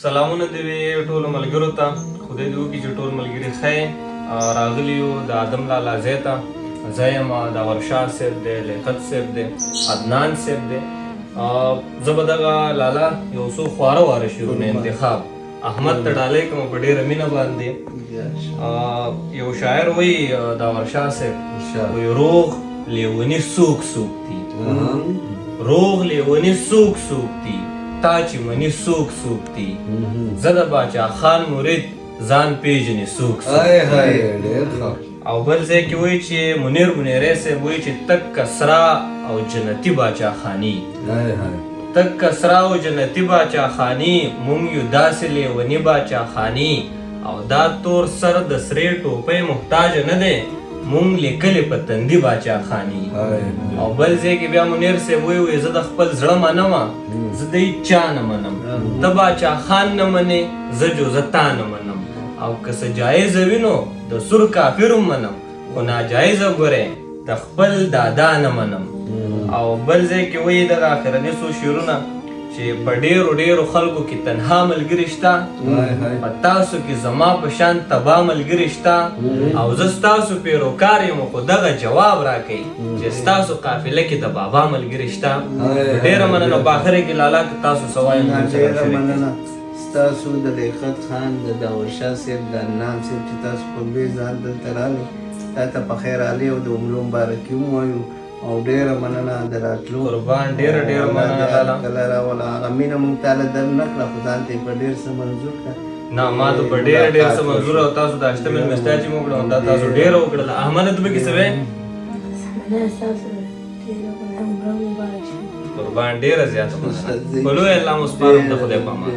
سلامونه دې وي ټولو ملګرو ته. خدای دې وکړي چې ټول ملګري ښه راغلي یو د آدم لالا ځای ته. زه یم د ورشاه صاحب دی، لیاقت صاحب دی، عدنان صاحب دی. زه به دغه لالا یو څو خواره واره شعرونه انتخاب احمد ته ډالۍ کوم په ډېره مینه باندې. یو شاعر وایي د ورشاه صاحب وایي روغ لیوني څوک څوک دي، روغ لیوني څوک څوک دي، تا چې مني څوک څوک دي، زه د باچا خان مرید ځان پیژنې څوک څوک دي. او بل ځای کې وایي چې منیر منیری صاحب وایي چې تک کسرا او جنتي باچا خاني، تک کسرا او جنتي باچا خاني، مونږ یو داسې لیوني باچا خاني، او دا تور سر د سرې ټوپۍ محتاج نه دی، مونږ لیکلې په تندي باچا خاني. او بل ځای کې بیا منیر صاحب وایي زه د خپل زړه منمه، زه د هیچا نه منم، ته باچا خان نه منې، زه جو زه تا نه منم، او که څه جایزه وي نو د سور کافر هم منم، خو ناجایزه ګورې د خپل دادا نه منم. او بل ځای کې وایي دغه اخرني څو شعرونه چې په ډېرو ډېرو خلکو کې تنها ملګري شته، په تاسو کې زما په شان تبا ملګري شته، او زه ستاسو پیروکار یم خو دغه جواب راکوي چې ستاسو قافله کې د بابا ملګري شته. ډېره مننه. په آخره کې لالا که تاسو څه وایئ. ډېره مننه ستاسو د لیاقت خان د ورشاه صاحب د عدنان صاحب چې تاسو په لوی ځان دلته راغلئ، تا ته په خیر علي او د عمرو مبارکي هم وایو. او ډېره مننه د راتلو. قربان ډېره ډېره مننه لالا. کله راوله هغه مینه مونږ تاله در نه کړه، خو ځان ته یې په ډېر څه منظور کړه. نه ما ته په ډېر ډېر څه منظور او تاسو د اشته مېلمستیا چې مو وکړه دا تاسو ډېره وکړله. احمده ته پکې څه وایې؟ قربان ډېره زیاته مننه. په لوی الله مو سپارم د خدای په امان.